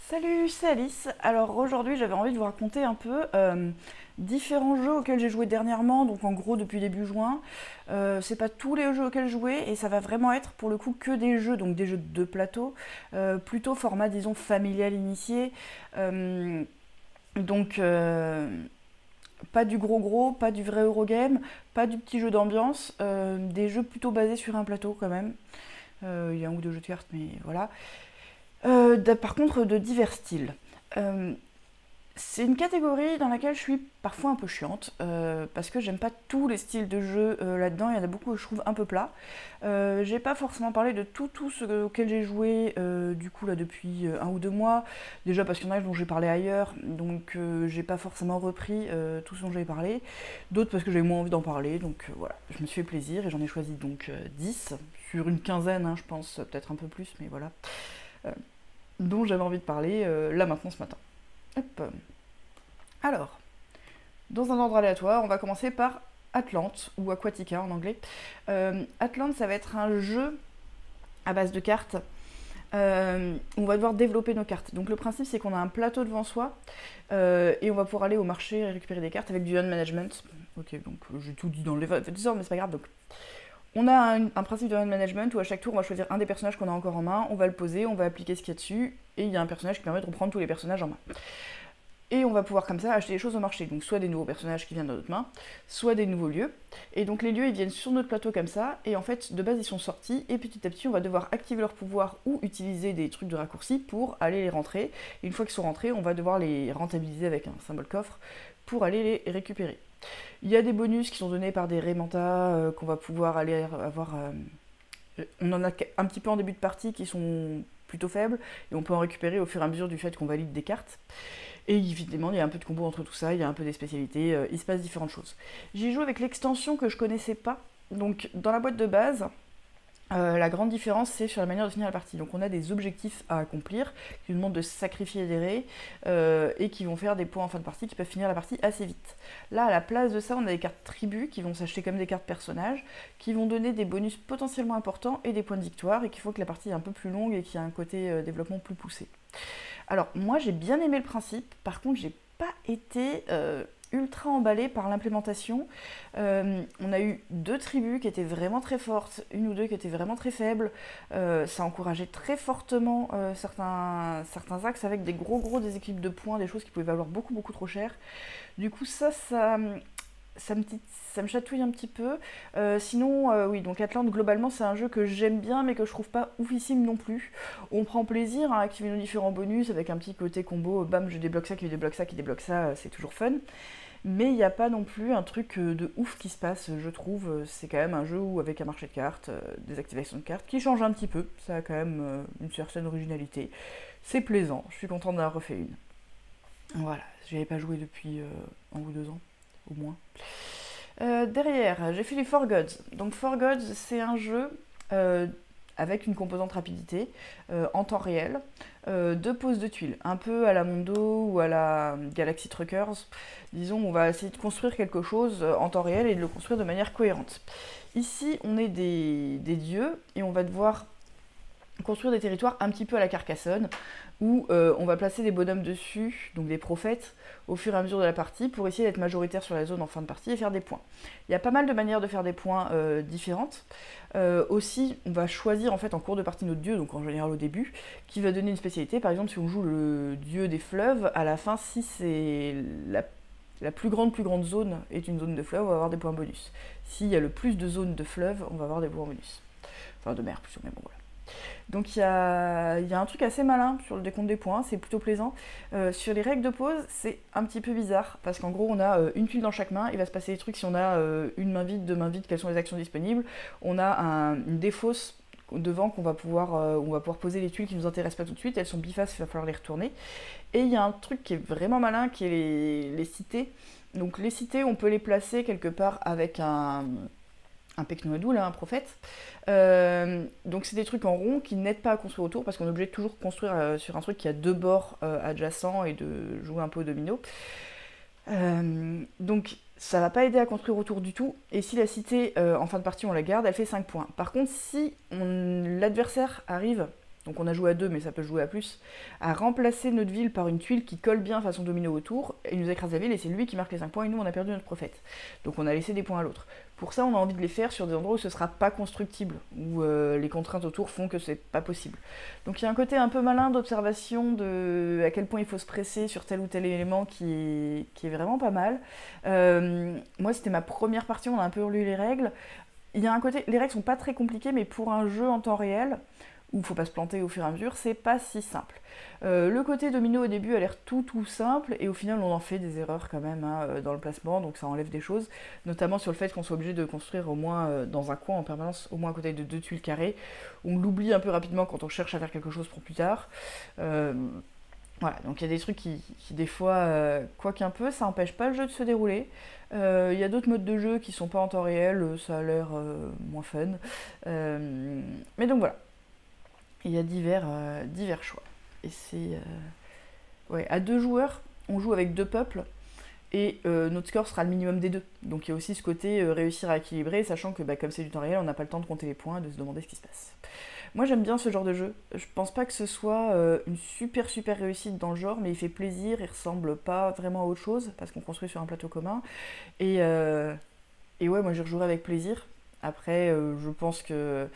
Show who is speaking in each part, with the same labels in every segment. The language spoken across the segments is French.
Speaker 1: Salut, c'est Alice. Alors aujourd'hui j'avais envie de vous raconter un peu différents jeux auxquels j'ai joué dernièrement, donc en gros depuis début juin. C'est pas tous les jeux auxquels j'ai joué et ça va vraiment être pour le coup que des jeux, donc des jeux de plateau, plutôt format disons familial initié. Euh, donc pas du gros, pas du vrai Eurogame, pas du petit jeu d'ambiance, des jeux plutôt basés sur un plateau quand même. Il y a un ou deux jeux de cartes mais voilà. Par contre, de divers styles. Euh, c'est une catégorie dans laquelle je suis parfois un peu chiante, parce que j'aime pas tous les styles de jeu là-dedans, il y en a beaucoup que je trouve un peu plats. J'ai pas forcément parlé de tout ce auquel j'ai joué du coup là depuis un ou deux mois, déjà parce qu'il y en a dont j'ai parlé ailleurs, donc j'ai pas forcément repris tout ce dont j'avais parlé, d'autres parce que j'avais moins envie d'en parler, donc voilà, je me suis fait plaisir et j'en ai choisi donc 10 sur une quinzaine, hein, je pense, peut-être un peu plus, mais voilà. Euh, dont j'avais envie de parler là maintenant ce matin. Hop. Alors, dans un ordre aléatoire, on va commencer par Atlante, ou Aquatica en anglais. Atlante, ça va être un jeu à base de cartes. On va devoir développer nos cartes. Donc le principe, c'est qu'on a un plateau devant soi et on va pouvoir aller au marché et récupérer des cartes avec du hand management. Ok, donc j'ai tout dit dans les ordres, mais c'est pas grave. Donc on a un principe de hand management où à chaque tour on va choisir un des personnages qu'on a encore en main, on va le poser, on va appliquer ce qu'il y a dessus, et il y a un personnage qui permet de reprendre tous les personnages en main. Et on va pouvoir comme ça acheter des choses au marché, donc soit des nouveaux personnages qui viennent dans notre main, soit des nouveaux lieux. Et donc les lieux ils viennent sur notre plateau comme ça, et en fait de base ils sont sortis, et petit à petit on va devoir activer leur pouvoir ou utiliser des trucs de raccourci pour aller les rentrer. Et une fois qu'ils sont rentrés, on va devoir les rentabiliser avec un symbole coffre pour aller les récupérer. Il y a des bonus qui sont donnés par des Raymanta qu'on va pouvoir aller avoir. On en a un petit peu en début de partie qui sont plutôt faibles et on peut en récupérer au fur et à mesure du fait qu'on valide des cartes. Et évidemment, il y a un peu de combo entre tout ça, il y a un peu des spécialités, il se passe différentes choses. J'ai joué avec l'extension que je connaissais pas. Donc dans la boîte de base, la grande différence, c'est sur la manière de finir la partie. Donc on a des objectifs à accomplir, qui nous demandent de sacrifier des raies, et qui vont faire des points en fin de partie, qui peuvent finir la partie assez vite. Là, à la place de ça, on a des cartes tribus, qui vont s'acheter comme des cartes personnages, qui vont donner des bonus potentiellement importants et des points de victoire, et qui font que la partie est un peu plus longue et qu'il y a un côté développement plus poussé. Alors moi j'ai bien aimé le principe, par contre j'ai pas été ultra emballée par l'implémentation. On a eu deux tribus qui étaient vraiment très fortes, une ou deux qui étaient vraiment très faibles. Ça encourageait très fortement certains axes avec des gros déséquilibres de points, des choses qui pouvaient valoir beaucoup trop cher. Du coup ça me, ça me chatouille un petit peu. Sinon, oui, donc Atlante, globalement, c'est un jeu que j'aime bien, mais que je trouve pas oufissime non plus. On prend plaisir à activer nos différents bonus avec un petit côté combo, bam, je débloque ça, qui débloque ça, qui débloque ça, c'est toujours fun. Mais il n'y a pas non plus un truc de ouf qui se passe, je trouve. C'est quand même un jeu où, avec un marché de cartes, des activations de cartes, qui change un petit peu. Ça a quand même une certaine originalité. C'est plaisant, je suis contente d'avoir refait une. Voilà, j'y avais pas joué depuis un ou deux ans, au moins. Derrière, j'ai fait les For Gods. Donc For Gods, c'est un jeu euh, avec une composante rapidité en temps réel, de pose de tuiles, un peu à la Mondo ou à la Galaxy Truckers. Disons, on va essayer de construire quelque chose en temps réel et de le construire de manière cohérente. Ici, on est des dieux et on va devoir construire des territoires un petit peu à la Carcassonne, où on va placer des bonhommes dessus, donc des prophètes, au fur et à mesure de la partie, pour essayer d'être majoritaire sur la zone en fin de partie et faire des points. Il y a pas mal de manières de faire des points différentes. Aussi, on va choisir en fait en cours de partie notre dieu, donc en général au début, qui va donner une spécialité. Par exemple, si on joue le dieu des fleuves, à la fin, si c'est la plus grande zone est une zone de fleuve, on va avoir des points bonus. S'il y a le plus de zones de fleuves, on va avoir des points bonus. Enfin, de mer, plus ou moins, bon, voilà. Donc il y a un truc assez malin sur le décompte des points, c'est plutôt plaisant. Sur les règles de pause, c'est un petit peu bizarre, parce qu'en gros on a une tuile dans chaque main, il va se passer des trucs si on a une main vide, deux mains vides, quelles sont les actions disponibles. On a une défausse devant qu'on va pouvoir, on va pouvoir poser les tuiles qui nous intéressent pas tout de suite, elles sont bifaces, il va falloir les retourner. Et il y a un truc qui est vraiment malin, qui est les cités. Donc les cités, on peut les placer quelque part avec un Peknoadou, là, un prophète. Donc c'est des trucs en rond qui n'aident pas à construire autour parce qu'on est obligé de toujours construire sur un truc qui a deux bords adjacents et de jouer un peu au domino. Donc ça va pas aider à construire autour du tout. Et si la cité en fin de partie on la garde, elle fait 5 points. Par contre, si l'adversaire arrive donc on a joué à 2 mais ça peut jouer à plus, a remplacé notre ville par une tuile qui colle bien façon domino autour, il nous écrase la ville et c'est lui qui marque les 5 points et nous on a perdu notre prophète. Donc on a laissé des points à l'autre. Pour ça on a envie de les faire sur des endroits où ce sera pas constructible, où les contraintes autour font que c'est pas possible. Donc il y a un côté un peu malin d'observation de à quel point il faut se presser sur tel ou tel élément qui est vraiment pas mal. Moi c'était ma première partie, on a un peu relu les règles. Il y a un côté, les règles sont pas très compliquées, mais pour un jeu en temps réel, où il faut pas se planter au fur et à mesure, c'est pas si simple. Le côté domino au début a l'air tout simple, et au final on en fait des erreurs quand même dans le placement, donc ça enlève des choses, notamment sur le fait qu'on soit obligé de construire au moins dans un coin en permanence, au moins à côté de 2 tuiles carrées. On l'oublie un peu rapidement quand on cherche à faire quelque chose pour plus tard. Voilà, donc il y a des trucs qui des fois, quoi qu'un peu, ça empêche pas le jeu de se dérouler. Il y a d'autres modes de jeu qui sont pas en temps réel, ça a l'air moins fun. Mais donc voilà, il y a divers choix. Et c'est... ouais, à 2 joueurs, on joue avec 2 peuples, et notre score sera le minimum des 2. Donc il y a aussi ce côté réussir à équilibrer, sachant que comme c'est du temps réel, on n'a pas le temps de compter les points, de se demander ce qui se passe. Moi j'aime bien ce genre de jeu, je pense pas que ce soit une super réussite dans le genre, mais il fait plaisir, il ressemble pas vraiment à autre chose, parce qu'on construit sur un plateau commun, et ouais, moi j'y rejouerai avec plaisir. Après, je pense qu'il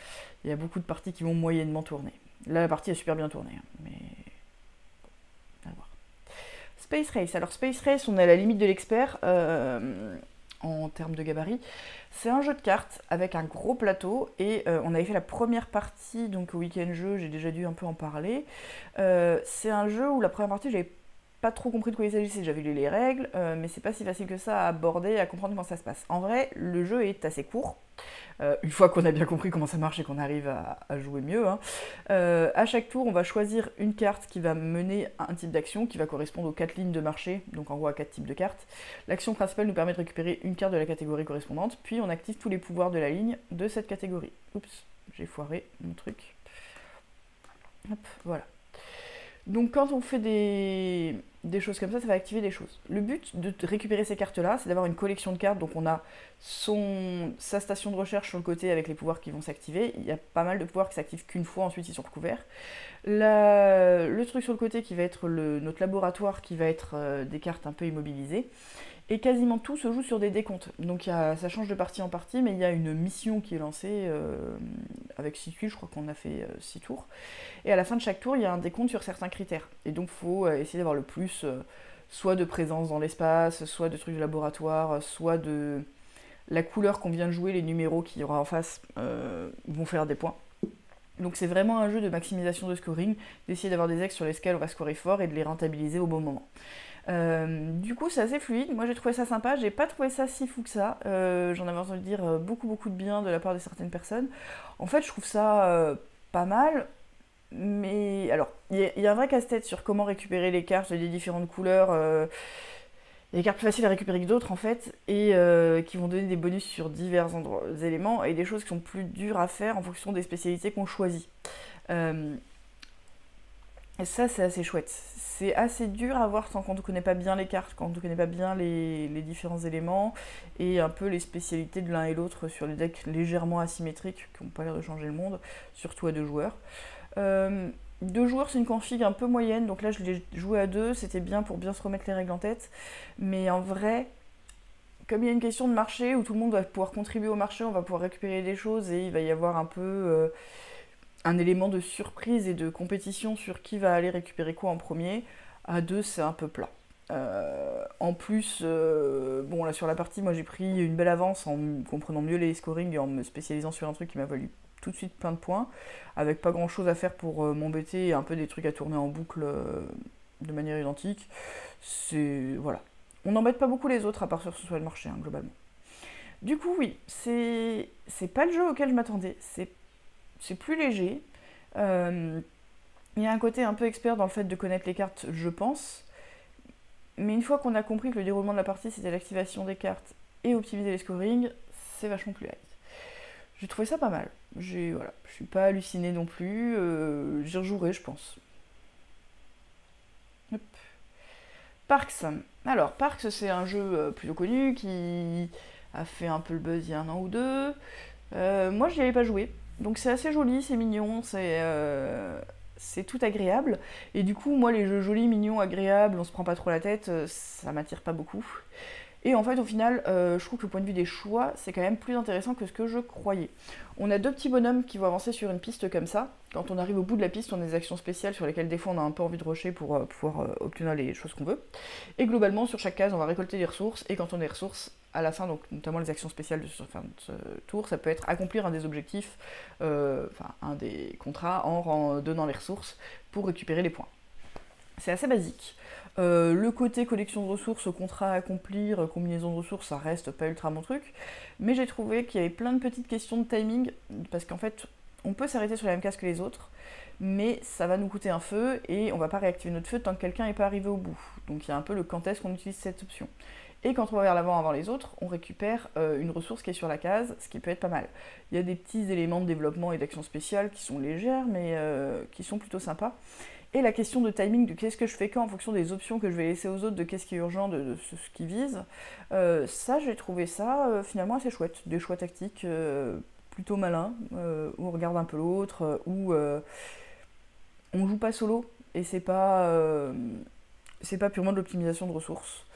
Speaker 1: y a beaucoup de parties qui vont moyennement tourner. Là la partie est super bien tournée, mais... à voir. Space Race, alors Space Race on est à la limite de l'expert, en termes de gabarit. C'est un jeu de cartes avec un gros plateau et on avait fait la première partie donc au week-end jeu, j'ai déjà dû un peu en parler. C'est un jeu où la première partie j'avais pas trop compris de quoi il s'agissait, j'avais lu les règles, mais c'est pas si facile que ça à aborder, à comprendre comment ça se passe. En vrai, le jeu est assez court. Une fois qu'on a bien compris comment ça marche et qu'on arrive à jouer mieux. À chaque tour, on va choisir une carte qui va mener à un type d'action qui va correspondre aux 4 lignes de marché, donc en gros à 4 types de cartes. L'action principale nous permet de récupérer une carte de la catégorie correspondante, puis on active tous les pouvoirs de la ligne de cette catégorie. Oups, j'ai foiré mon truc. Hop, voilà. Donc quand on fait des choses comme ça va activer des choses. Le but de récupérer ces cartes-là, c'est d'avoir une collection de cartes, donc on a sa station de recherche sur le côté avec les pouvoirs qui vont s'activer. Il y a pas mal de pouvoirs qui s'activent qu'une fois, ensuite ils sont recouverts. Le truc sur le côté qui va être notre laboratoire, qui va être des cartes un peu immobilisées. Et quasiment tout se joue sur des décomptes. Donc ça change de partie en partie, mais il y a une mission qui est lancée avec 6 tuiles, je crois qu'on a fait 6 tours. Et à la fin de chaque tour, il y a un décompte sur certains critères. Et donc il faut essayer d'avoir le plus, soit de présence dans l'espace, soit de trucs de laboratoire, soit de la couleur qu'on vient de jouer, les numéros qu'il y aura en face vont faire des points. Donc c'est vraiment un jeu de maximisation de scoring, d'essayer d'avoir des axes sur lesquels on va scorer fort et de les rentabiliser au bon moment. Du coup c'est assez fluide, moi j'ai trouvé ça sympa, j'ai pas trouvé ça si fou que ça, j'en avais entendu dire beaucoup de bien de la part de certaines personnes. En fait je trouve ça pas mal, mais alors il y a un vrai casse-tête sur comment récupérer les cartes des différentes couleurs, des cartes plus faciles à récupérer que d'autres en fait, et qui vont donner des bonus sur divers éléments, et des choses qui sont plus dures à faire en fonction des spécialités qu'on choisit. Et ça c'est assez chouette. C'est assez dur à voir quand on ne connaît pas bien les cartes, quand on ne connaît pas bien les différents éléments, et un peu les spécialités de l'un et l'autre sur les decks légèrement asymétriques, qui n'ont pas l'air de changer le monde, surtout à 2 joueurs. 2 joueurs c'est une config un peu moyenne, donc là je l'ai joué à 2, c'était bien pour bien se remettre les règles en tête, mais en vrai, comme il y a une question de marché, où tout le monde va pouvoir contribuer au marché, on va pouvoir récupérer des choses, et il va y avoir un peu... un élément de surprise et de compétition sur qui va aller récupérer quoi en premier. À 2, c'est un peu plat. En plus, bon là sur la partie, moi j'ai pris une belle avance en comprenant mieux les scorings et en me spécialisant sur un truc qui m'a valu tout de suite plein de points, avec pas grand chose à faire pour m'embêter et un peu des trucs à tourner en boucle de manière identique. C'est... voilà. On n'embête pas beaucoup les autres à part sur ce soit le marché, globalement. Du coup, oui, c'est pas le jeu auquel je m'attendais. C'est plus léger. Il y a un côté un peu expert dans le fait de connaître les cartes, je pense. Mais une fois qu'on a compris que le déroulement de la partie, c'était l'activation des cartes et optimiser les scorings, c'est vachement plus light. J'ai trouvé ça pas mal. Voilà, je suis pas hallucinée non plus. J'y rejouerai, je pense. Hop. Parks. Alors, Parks, c'est un jeu plutôt connu qui a fait un peu le buzz il y a 1 an ou 2. Moi, je n'y avais pas joué. Donc c'est assez joli, c'est mignon, c'est tout agréable. Et du coup, moi, les jeux jolis, mignons, agréables, on se prend pas trop la tête, ça m'attire pas beaucoup. Et en fait, au final, je trouve que le point de vue des choix, c'est quand même plus intéressant que ce que je croyais. On a deux petits bonhommes qui vont avancer sur une piste comme ça. Quand on arrive au bout de la piste, on a des actions spéciales sur lesquelles des fois on a un peu envie de rusher pour pouvoir obtenir les choses qu'on veut. Et globalement, sur chaque case, on va récolter des ressources. Et quand on a des ressources, à la fin, donc notamment les actions spéciales de ce tour, ça peut être accomplir un des objectifs, un des contrats en donnant les ressources pour récupérer les points. C'est assez basique. Le côté collection de ressources, contrat à accomplir, combinaison de ressources, ça reste pas ultra mon truc. Mais j'ai trouvé qu'il y avait plein de petites questions de timing, parce qu'en fait, on peut s'arrêter sur la même case que les autres, mais ça va nous coûter un feu, et on va pas réactiver notre feu tant que quelqu'un n'est pas arrivé au bout. Donc il y a un peu le quand est-ce qu'on utilise cette option. Et quand on va vers l'avant avant les autres, on récupère une ressource qui est sur la case, ce qui peut être pas mal. Il y a des petits éléments de développement et d'action spéciale qui sont légères, mais qui sont plutôt sympas. Et la question de timing, de qu'est-ce que je fais quand en fonction des options que je vais laisser aux autres, de qu'est-ce qui est urgent, de ce qui vise, ça j'ai trouvé ça finalement assez chouette. Des choix tactiques plutôt malins, où on regarde un peu l'autre, où on joue pas solo, et c'est pas purement de l'optimisation de ressources.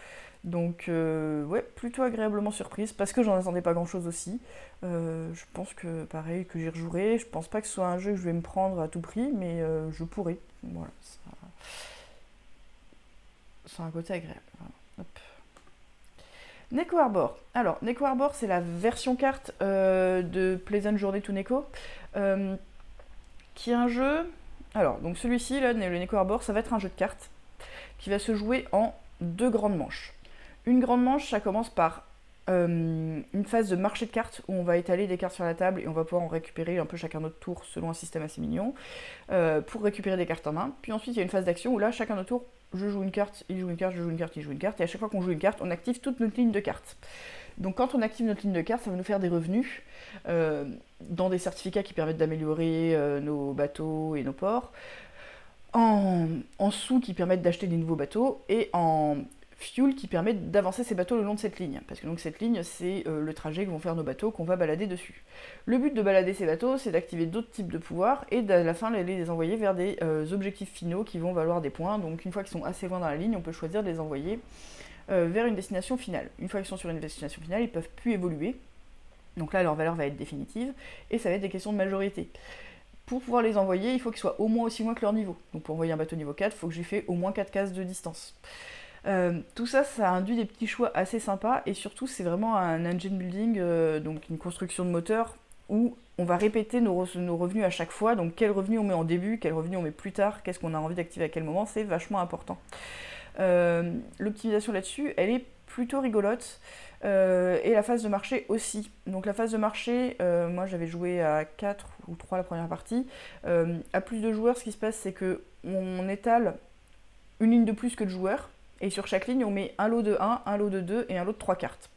Speaker 1: Donc ouais, plutôt agréablement surprise, parce que j'en attendais pas grand chose aussi. Je pense que pareil, que j'y rejouerai. Je pense pas que ce soit un jeu que je vais me prendre à tout prix, mais je pourrais. Voilà, ça a un côté agréable. Voilà. Hop. Neko Arbor. Alors, Neko Arbor, c'est la version carte de Pleasant Journey to Neko, qui est un jeu... Alors, donc celui-ci, là, le Neko Arbor, ça va être un jeu de cartes qui va se jouer en 2 grandes manches. Une grande manche, ça commence par une phase de marché de cartes où on va étaler des cartes sur la table et on va pouvoir en récupérer un peu chacun notre tour selon un système assez mignon pour récupérer des cartes en main. Puis ensuite il y a une phase d'action où là chacun notre tour, je joue une carte, il joue une carte, je joue une carte, il joue une carte, et à chaque fois qu'on joue une carte, on active toute notre ligne de cartes. Donc quand on active notre ligne de cartes, ça va nous faire des revenus dans des certificats qui permettent d'améliorer nos bateaux et nos ports, en sous qui permettent d'acheter des nouveaux bateaux, et en fuel qui permet d'avancer ces bateaux le long de cette ligne. Parce que donc cette ligne, c'est le trajet que vont faire nos bateaux, qu'on va balader dessus. Le but de balader ces bateaux, c'est d'activer d'autres types de pouvoirs et à la fin les envoyer vers des objectifs finaux qui vont valoir des points. Donc une fois qu'ils sont assez loin dans la ligne, on peut choisir de les envoyer vers une destination finale. Une fois qu'ils sont sur une destination finale, ils peuvent plus évoluer. Donc là, leur valeur va être définitive et ça va être des questions de majorité. Pour pouvoir les envoyer, il faut qu'ils soient au moins aussi loin que leur niveau. Donc pour envoyer un bateau niveau 4, il faut que j'ai fait au moins 4 cases de distance. Tout ça, ça induit des petits choix assez sympas, et surtout c'est vraiment un engine building, donc une construction de moteur, où on va répéter nos revenus à chaque fois, donc quel revenu on met en début, quel revenu on met plus tard, qu'est-ce qu'on a envie d'activer à quel moment, c'est vachement important. L'optimisation là-dessus, elle est plutôt rigolote, et la phase de marché aussi. Donc la phase de marché, moi j'avais joué à 4 ou 3 la première partie, à plus de joueurs, ce qui se passe c'est qu'on étale une ligne de plus que de joueurs, et sur chaque ligne, on met un lot de 1, un lot de 2 et un lot de 3 cartes.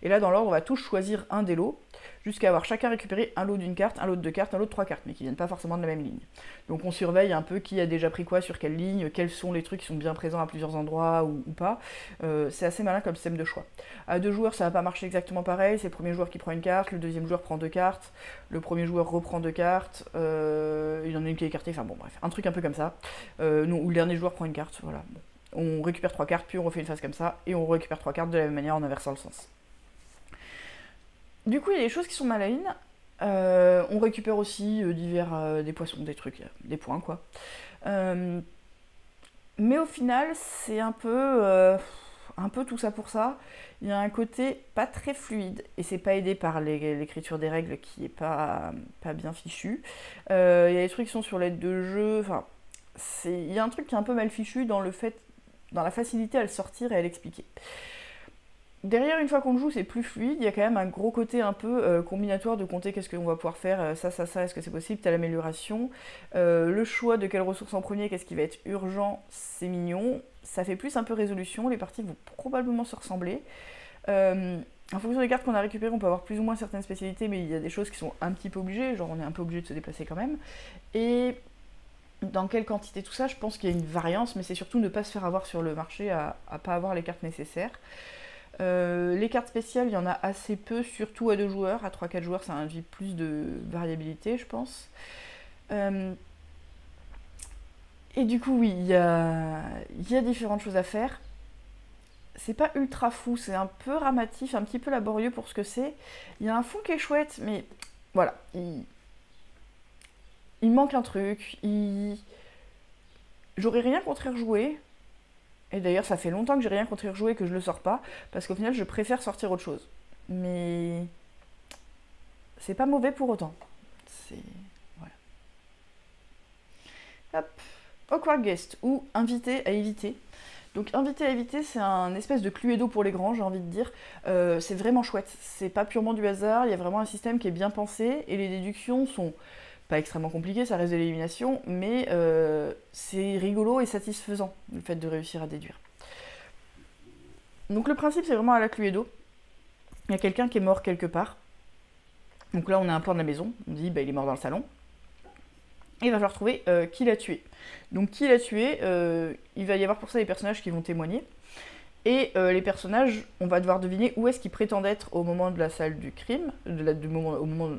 Speaker 1: Et là, dans l'ordre, on va tous choisir un des lots, jusqu'à avoir chacun récupéré un lot d'une carte, un lot de 2 cartes, un lot de 3 cartes, mais qui ne viennent pas forcément de la même ligne. Donc on surveille un peu qui a déjà pris quoi sur quelle ligne, quels sont les trucs qui sont bien présents à plusieurs endroits ou pas. C'est assez malin comme système de choix. À 2 joueurs, ça va pas marcher exactement pareil. C'est le premier joueur qui prend une carte, le deuxième joueur prend 2 cartes, le premier joueur reprend 2 cartes, il y en a une qui est écartée, enfin bon bref, un truc un peu comme ça. Non, où le dernier joueur prend une carte, voilà. Bon. On récupère 3 cartes, puis on refait une phase comme ça, et on récupère 3 cartes de la même manière en inversant le sens. Du coup, il y a des choses qui sont malines. On récupère aussi des poissons, des trucs, des points quoi. Mais au final, c'est un peu tout ça pour ça. Il y a un côté pas très fluide, et c'est pas aidé par l'écriture des règles qui est pas bien fichue. Il y a des trucs qui sont sur l'aide de jeu, enfin, il y a un truc qui est un peu mal fichu dans la facilité à le sortir et à l'expliquer. Derrière, une fois qu'on le joue, c'est plus fluide, il y a quand même un gros côté un peu combinatoire de compter qu'est-ce qu'on va pouvoir faire, ça, est-ce que c'est possible, t'as l'amélioration. Le choix de quelle ressource en premier, qu'est-ce qui va être urgent, c'est mignon. Ça fait plus un peu résolution, les parties vont probablement se ressembler. En fonction des cartes qu'on a récupérées, on peut avoir plus ou moins certaines spécialités, mais il y a des choses qui sont un petit peu obligées, genre on est un peu obligé de se déplacer quand même. Et dans quelle quantité tout ça, je pense qu'il y a une variance, mais c'est surtout ne pas se faire avoir sur le marché à pas avoir les cartes nécessaires. Les cartes spéciales, il y en a assez peu, surtout à 2 joueurs. À 3-4 joueurs, ça induit plus de variabilité, je pense. Et du coup, oui, il y a différentes choses à faire. C'est pas ultra fou, c'est un peu ramatif, un petit peu laborieux pour ce que c'est. Il y a un fond qui est chouette, mais voilà, il manque un truc. J'aurais rien contre y rejouer. Et d'ailleurs, ça fait longtemps que j'ai rien contre y rejouer et que je le sors pas, parce qu'au final, je préfère sortir autre chose. Mais c'est pas mauvais pour autant. C'est... Voilà. Hop. Awkward guest, ou invité à éviter. Donc invité à éviter, c'est un espèce de Cluedo pour les grands, j'ai envie de dire. C'est vraiment chouette. C'est pas purement du hasard, il y a vraiment un système qui est bien pensé, et les déductions sont pas extrêmement compliquées, ça reste de l'élimination, mais c'est rigolo et satisfaisant, le fait de réussir à déduire. Donc le principe, c'est vraiment à la Cluedo. Il y a quelqu'un qui est mort quelque part. Donc là, on a un plan de la maison. On dit, bah, il est mort dans le salon. Et il va falloir trouver qui l'a tué. Donc qui l'a tué, il va y avoir pour ça des personnages qui vont témoigner. Et les personnages, on va devoir deviner où est-ce qu'ils prétendent être au moment de la salle du crime, au moment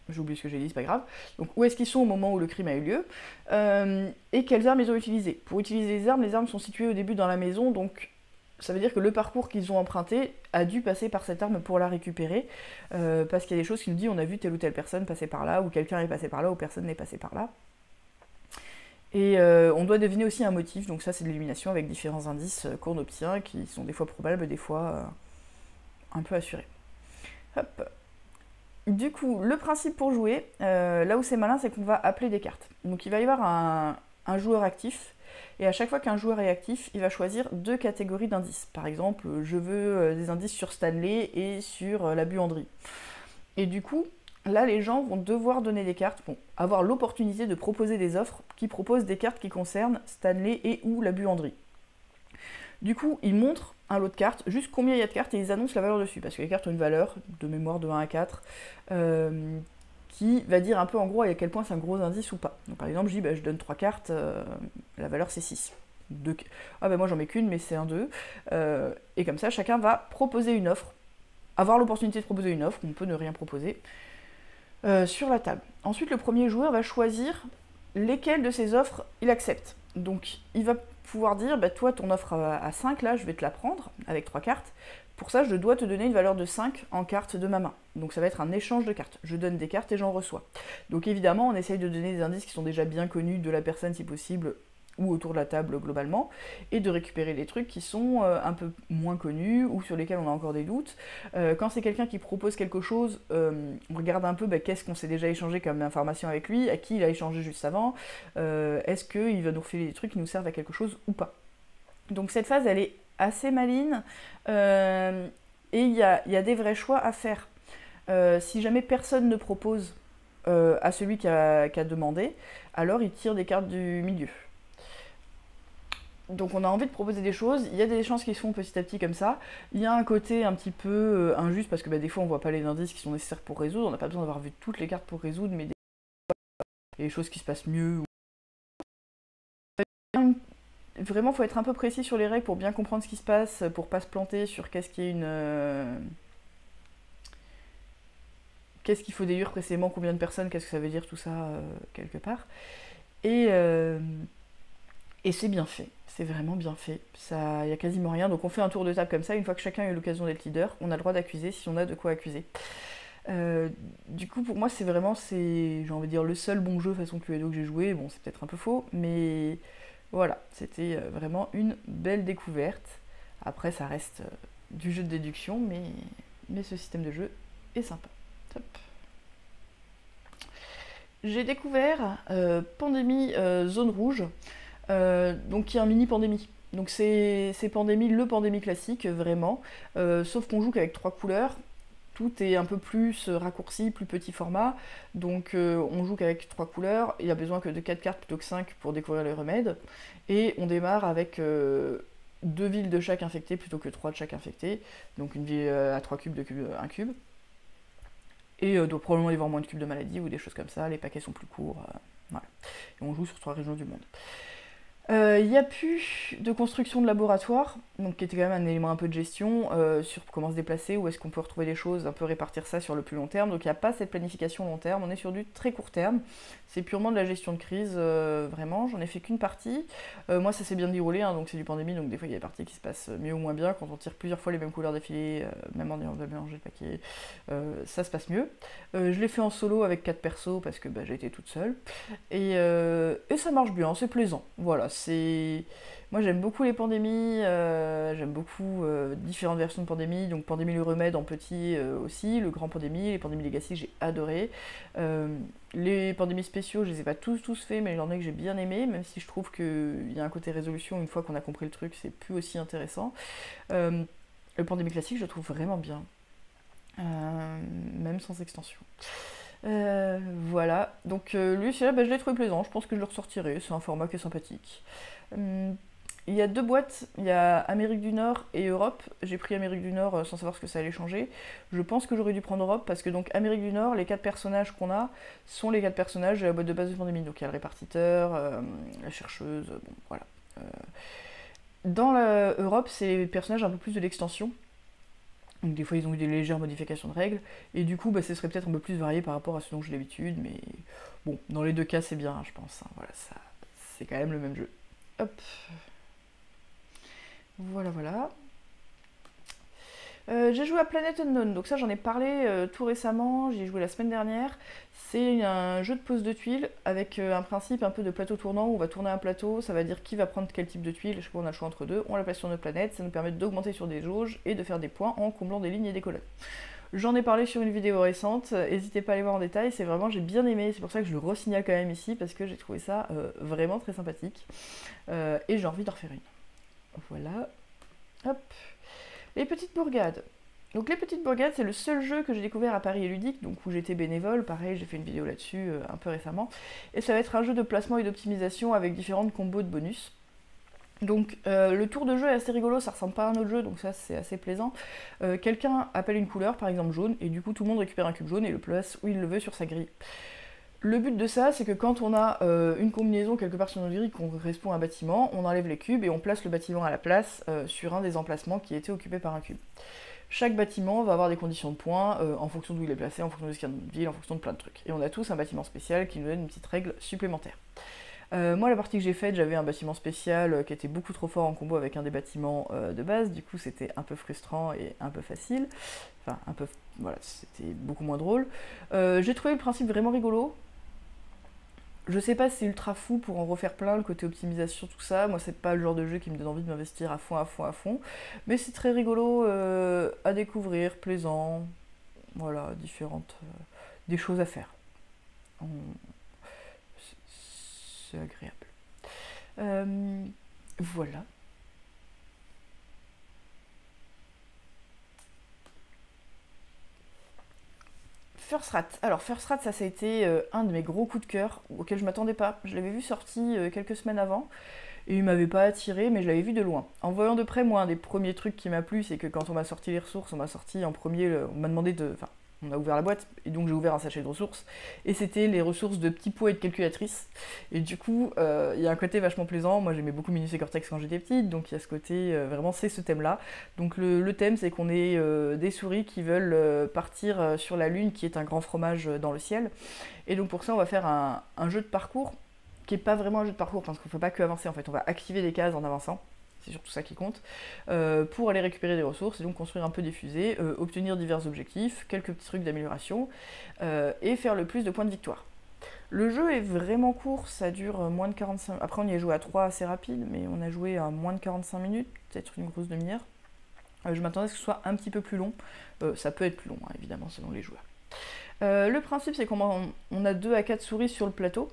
Speaker 1: j'ai oublié ce que j'ai dit, c'est pas grave. Donc où est-ce qu'ils sont au moment où le crime a eu lieu, et quelles armes ils ont utilisées. Pour utiliser les armes sont situées au début dans la maison, donc ça veut dire que le parcours qu'ils ont emprunté a dû passer par cette arme pour la récupérer, parce qu'il y a des choses qui nous disent on a vu telle ou telle personne passer par là, ou quelqu'un est passé par là, ou personne n'est passé par là. Et on doit deviner aussi un motif, donc ça c'est de l'élimination avec différents indices qu'on obtient, qui sont des fois probables, des fois un peu assurés. Hop. Du coup, le principe pour jouer, là où c'est malin, c'est qu'on va appeler des cartes. Donc il va y avoir un joueur actif, et à chaque fois qu'un joueur est actif, il va choisir 2 catégories d'indices. Par exemple, je veux des indices sur Stanley et sur la buanderie. Et du coup, là, les gens vont devoir donner des cartes, vont avoir l'opportunité de proposer des offres qui proposent des cartes qui concernent Stanley et ou la buanderie. Du coup, ils montrent un lot de cartes, juste combien il y a de cartes, et ils annoncent la valeur dessus, parce que les cartes ont une valeur, de mémoire de 1 à 4, qui va dire un peu en gros à quel point c'est un gros indice ou pas. Donc par exemple, je dis, bah, je donne 3 cartes, la valeur c'est 6. Ah bah moi j'en mets qu'une, mais c'est un 2. Et comme ça, chacun va proposer une offre, avoir l'opportunité de proposer une offre, on peut ne rien proposer, sur la table. Ensuite, le premier joueur va choisir lesquelles de ces offres il accepte. Donc il va pouvoir dire, bah, toi ton offre à 5, là je vais te la prendre avec 3 cartes. Pour ça, je dois te donner une valeur de 5 en cartes de ma main. Donc ça va être un échange de cartes. Je donne des cartes et j'en reçois. Donc évidemment, on essaye de donner des indices qui sont déjà bien connus de la personne si possible, ou autour de la table globalement, et de récupérer les trucs qui sont un peu moins connus ou sur lesquels on a encore des doutes. Quand c'est quelqu'un qui propose quelque chose, on regarde un peu qu'est-ce qu'on s'est déjà échangé comme information avec lui, à qui il a échangé juste avant, est-ce qu'il va nous refiler des trucs qui nous servent à quelque chose ou pas. Donc cette phase, elle est assez maligne, et il y a des vrais choix à faire. Si jamais personne ne propose à celui qui a demandé, alors il tire des cartes du milieu. Donc on a envie de proposer des choses, il y a des chances qui se font petit à petit comme ça, il y a un côté un petit peu injuste parce que des fois on voit pas les indices qui sont nécessaires pour résoudre, on n'a pas besoin d'avoir vu toutes les cartes pour résoudre, mais il y a des choses qui se passent mieux. Vraiment, faut être un peu précis sur les règles pour bien comprendre ce qui se passe, pour pas se planter sur qu'est-ce qu'il faut déduire précisément, combien de personnes, qu'est-ce que ça veut dire, tout ça, quelque part. Et c'est bien fait, c'est vraiment bien fait. Il n'y a quasiment rien, donc on fait un tour de table comme ça, une fois que chacun a eu l'occasion d'être leader, on a le droit d'accuser si on a de quoi accuser. Du coup, pour moi, c'est vraiment, j'ai envie de dire, le seul bon jeu façon Cluedo que j'ai joué. Bon, c'est peut-être un peu faux, mais voilà, c'était vraiment une belle découverte. Après, ça reste du jeu de déduction, mais ce système de jeu est sympa. Top. J'ai découvert Pandémie Zone Rouge, donc qui est un mini Pandémie. Donc c'est Pandémie, le Pandémie classique, vraiment, sauf qu'on joue qu'avec 3 couleurs. Tout est un peu plus raccourci, plus petit format, donc on joue qu'avec 3 couleurs, il n'y a besoin que de 4 cartes plutôt que 5 pour découvrir les remèdes, et on démarre avec 2 villes de chaque infecté plutôt que 3 de chaque infecté, donc une ville à 3 cubes, 2 cubes, 1 cube, et doit probablement y avoir moins de cubes de maladie ou des choses comme ça, les paquets sont plus courts, voilà. Et on joue sur 3 régions du monde. Il n'y a plus de construction de laboratoire, donc qui était quand même un élément un peu de gestion sur comment se déplacer, où est-ce qu'on peut retrouver des choses, un peu répartir ça sur le plus long terme. Donc il n'y a pas cette planification long terme, on est sur du très court terme. C'est purement de la gestion de crise, vraiment. J'en ai fait qu'une partie. Moi ça s'est bien déroulé, hein, donc c'est du pandémie, donc des fois il y a des parties qui se passent mieux ou moins bien. Quand on tire plusieurs fois les mêmes couleurs d'affilée, même en ayant mélangé le paquet, ça se passe mieux. Je l'ai fait en solo avec 4 persos parce que bah, j'ai été toute seule. Et ça marche bien, c'est plaisant. Voilà, c'est. Moi j'aime beaucoup les pandémies, j'aime beaucoup différentes versions de pandémie, donc Pandémie le remède en petit aussi, le grand pandémie, les pandémies legacy j'ai adoré. Euh, les pandémies spéciaux, je les ai pas tous faits, mais il y en a que j'ai bien aimé, même si je trouve qu'il y a un côté résolution, une fois qu'on a compris le truc, c'est plus aussi intéressant. Euh, le pandémie classique, je le trouve vraiment bien, même sans extension. Voilà, donc lui, celui-là, bah, je l'ai trouvé plaisant, je pense que je le ressortirai, c'est un format qui est sympathique. Il y a 2 boîtes, il y a Amérique du Nord et Europe. J'ai pris Amérique du Nord sans savoir ce que ça allait changer. Je pense que j'aurais dû prendre Europe parce que donc Amérique du Nord, les 4 personnages qu'on a sont les 4 personnages de la boîte de base de pandémie. Donc il y a le répartiteur, la chercheuse, bon voilà. Euh, Dans l'Europe, c'est les personnages un peu plus de l'extension. Donc des fois ils ont eu des légères modifications de règles. Et du coup, bah, ce serait peut-être un peu plus varié par rapport à ce dont j'ai l'habitude. Mais bon, dans les 2 cas, c'est bien, hein, je pense, hein. Voilà, ça, c'est quand même le même jeu. Hop. Voilà, voilà. J'ai joué à Planet Unknown, donc ça j'en ai parlé tout récemment, j'y ai joué la semaine dernière. C'est un jeu de pose de tuiles avec un principe un peu de plateau tournant où on va tourner un plateau, ça va dire qui va prendre quel type de tuile, je sais pas, on a le choix entre deux, on la place sur notre planète, ça nous permet d'augmenter sur des jauges et de faire des points en comblant des lignes et des colonnes. J'en ai parlé sur une vidéo récente, n'hésitez pas à aller voir en détail, c'est vraiment, j'ai bien aimé, c'est pour ça que je le re-signale quand même ici, parce que j'ai trouvé ça vraiment très sympathique, et j'ai envie d'en refaire une. Voilà, hop. Les petites bourgades. Donc les petites bourgades, c'est le seul jeu que j'ai découvert à Paris et Ludique, donc où j'étais bénévole, pareil, j'ai fait une vidéo là-dessus un peu récemment. Et ça va être un jeu de placement et d'optimisation avec différentes combos de bonus. Donc le tour de jeu est assez rigolo, ça ressemble pas à un autre jeu, donc ça c'est assez plaisant. Quelqu'un appelle une couleur, par exemple jaune, et du coup tout le monde récupère un cube jaune et le place où il le veut sur sa grille. Le but de ça, c'est que quand on a une combinaison quelque part sur notre grille qu'on correspond à un bâtiment, on enlève les cubes et on place le bâtiment à la place sur un des emplacements qui était occupé par un cube. Chaque bâtiment va avoir des conditions de points en fonction d'où il est placé, en fonction de ce qu'il y a dans notre ville, en fonction de plein de trucs. Et on a tous un bâtiment spécial qui nous donne une petite règle supplémentaire. Moi, la partie que j'ai faite, j'avais un bâtiment spécial qui était beaucoup trop fort en combo avec un des bâtiments de base, du coup c'était un peu frustrant et un peu facile. Enfin, un peu. Voilà, c'était beaucoup moins drôle. J'ai trouvé le principe vraiment rigolo. Je sais pas si c'est ultra fou pour en refaire plein, le côté optimisation, tout ça. Moi, c'est pas le genre de jeu qui me donne envie de m'investir à fond, à fond, à fond. Mais c'est très rigolo à découvrir, plaisant. Voilà, différentes. Des choses à faire. On- C'est agréable. Euh, voilà. First Rat. Alors, First Rat, ça a été un de mes gros coups de cœur auquel je m'attendais pas. Je l'avais vu sorti quelques semaines avant. Et il m'avait pas attiré, mais je l'avais vu de loin. En voyant de près, moi, un des premiers trucs qui m'a plu, c'est que quand on m'a sorti les ressources, on m'a sorti en premier, on m'a demandé de. Enfin, on a ouvert la boîte, et donc j'ai ouvert un sachet de ressources, et c'était les ressources de petits pots et de calculatrices. Et du coup, il y a un côté vachement plaisant. Moi, j'aimais beaucoup Minus et Cortex quand j'étais petite, donc il y a ce côté, vraiment, c'est ce thème-là. Donc le thème, c'est qu'on est des souris qui veulent partir sur la Lune, qui est un grand fromage dans le ciel. Et donc pour ça, on va faire un jeu de parcours qui est pas vraiment un jeu de parcours parce qu'on ne fait pas que avancer en fait, on va activer des cases en avançant, c'est surtout ça qui compte, pour aller récupérer des ressources et donc construire un peu des fusées, obtenir divers objectifs, quelques petits trucs d'amélioration et faire le plus de points de victoire. Le jeu est vraiment court, ça dure moins de 45 minutes. Après on y a joué à 3 assez rapide, mais on a joué à moins de 45 minutes, peut-être une grosse demi-heure. Je m'attendais à ce que ce soit un petit peu plus long, ça peut être plus long hein, évidemment selon les joueurs. Le principe c'est qu'on a 2 à 4 souris sur le plateau,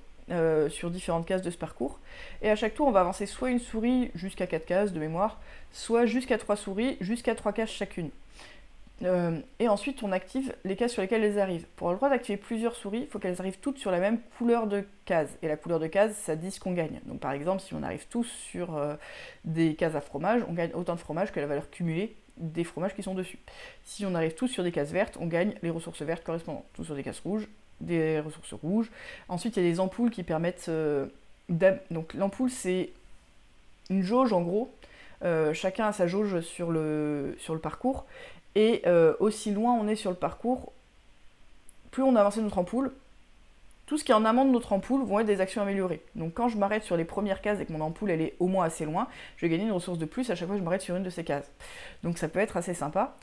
Speaker 1: sur différentes cases de ce parcours. Et à chaque tour, on va avancer soit une souris jusqu'à 4 cases de mémoire, soit jusqu'à 3 souris, jusqu'à 3 cases chacune. Et ensuite, on active les cases sur lesquelles elles arrivent. Pour avoir le droit d'activer plusieurs souris, il faut qu'elles arrivent toutes sur la même couleur de case. Et la couleur de case, ça dit ce qu'on gagne. Donc par exemple, si on arrive tous sur des cases à fromage, on gagne autant de fromage que la valeur cumulée des fromages qui sont dessus. Si on arrive tous sur des cases vertes, on gagne les ressources vertes correspondantes. Tous sur des cases rouges, des ressources rouges. Ensuite, il y a des ampoules qui permettent... donc l'ampoule, c'est une jauge en gros. Chacun a sa jauge sur le parcours. Et aussi loin on est sur le parcours, plus on a avancé notre ampoule, tout ce qui est en amont de notre ampoule vont être des actions améliorées. Donc quand je m'arrête sur les premières cases et que mon ampoule elle est au moins assez loin, je vais gagner une ressource de plus à chaque fois que je m'arrête sur une de ces cases. Donc ça peut être assez sympa.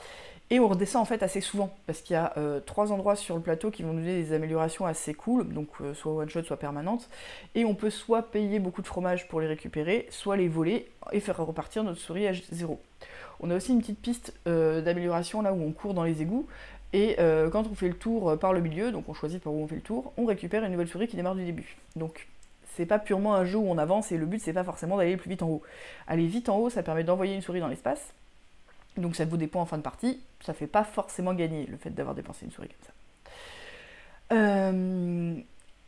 Speaker 1: Et on redescend en fait assez souvent, parce qu'il y a 3 endroits sur le plateau qui vont nous donner des améliorations assez cool, donc soit one shot, soit permanentes. Et on peut soit payer beaucoup de fromage pour les récupérer, soit les voler et faire repartir notre souris à 0. On a aussi une petite piste d'amélioration là où on court dans les égouts. Et quand on fait le tour par le milieu, donc on choisit par où on fait le tour, on récupère une nouvelle souris qui démarre du début. Donc c'est pas purement un jeu où on avance et le but c'est pas forcément d'aller le plus vite en haut. Aller vite en haut, ça permet d'envoyer une souris dans l'espace, donc ça vaut des points en fin de partie, ça fait pas forcément gagner le fait d'avoir dépensé une souris comme ça.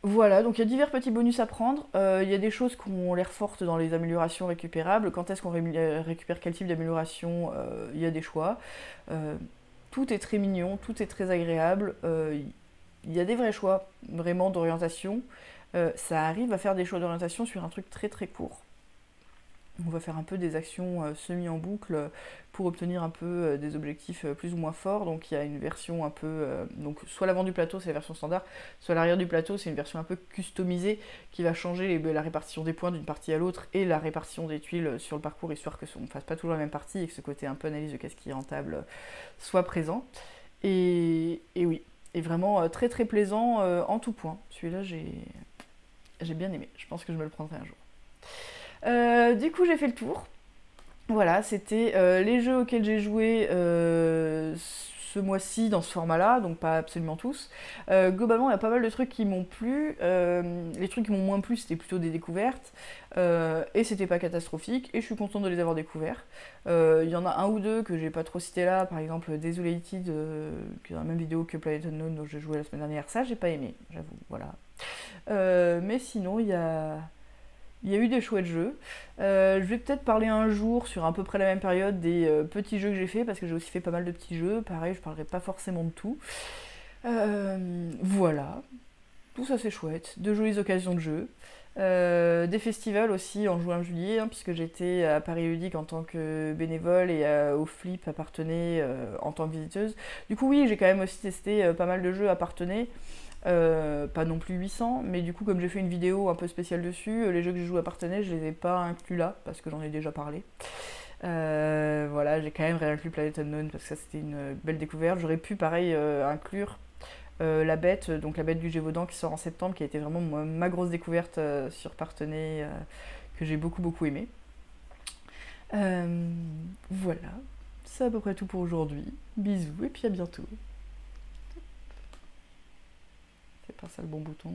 Speaker 1: Voilà, donc il y a divers petits bonus à prendre. Il y a des choses qui ont l'air fortes dans les améliorations récupérables. Quand est-ce qu'on récupère quel type d'amélioration, il y a des choix. Tout est très mignon, tout est très agréable. Il y a des vrais choix, vraiment, d'orientation. Ça arrive à faire des choix d'orientation sur un truc très très court. On va faire un peu des actions semi en boucle pour obtenir un peu des objectifs plus ou moins forts. Donc il y a une version un peu... donc soit l'avant du plateau, c'est la version standard, soit l'arrière du plateau, c'est une version un peu customisée qui va changer la répartition des points d'une partie à l'autre et la répartition des tuiles sur le parcours, histoire que on ne fasse pas toujours la même partie et que ce côté un peu analyse de qu'est-ce qui est rentable soit présent. Et oui, et vraiment très très plaisant en tout point. Celui-là, j'ai bien aimé. Je pense que je me le prendrai un jour. Du coup, j'ai fait le tour. Voilà, c'était les jeux auxquels j'ai joué ce mois-ci dans ce format-là, donc pas absolument tous. Globalement, il y a pas mal de trucs qui m'ont plu. Les trucs qui m'ont moins plu, c'était plutôt des découvertes. Et c'était pas catastrophique, et je suis contente de les avoir découverts. Il y en a un ou deux que j'ai pas trop cité là, par exemple Desolated, qui est dans la même vidéo que Planet Unknown, dont j'ai joué la semaine dernière. Ça, j'ai pas aimé, j'avoue, voilà. Mais sinon, il y a eu des chouettes jeux. Je vais peut-être parler un jour, sur à peu près la même période, des petits jeux que j'ai fait, parce que j'ai aussi fait pas mal de petits jeux. Pareil, je parlerai pas forcément de tout. Voilà. Tout ça, c'est chouette. De jolies occasions de jeu. Des festivals aussi en juin-juillet, puisque j'étais à Paris Ludique en tant que bénévole et au Flip appartenait en tant que visiteuse. Du coup, oui, j'ai quand même aussi testé pas mal de jeux appartenait. Pas non plus 800, mais du coup comme j'ai fait une vidéo un peu spéciale dessus, les jeux que je joue appartenaient, je les ai pas inclus là parce que j'en ai déjà parlé. Voilà, j'ai quand même réinclus Planet Unknown parce que ça c'était une belle découverte. J'aurais pu pareil inclure la bête, donc la bête du Gévaudan qui sort en septembre, qui a été vraiment ma grosse découverte sur Partenay, que j'ai beaucoup aimé. Voilà, c'est à peu près tout pour aujourd'hui. Bisous et puis à bientôt. C'est pas ça le bon bouton.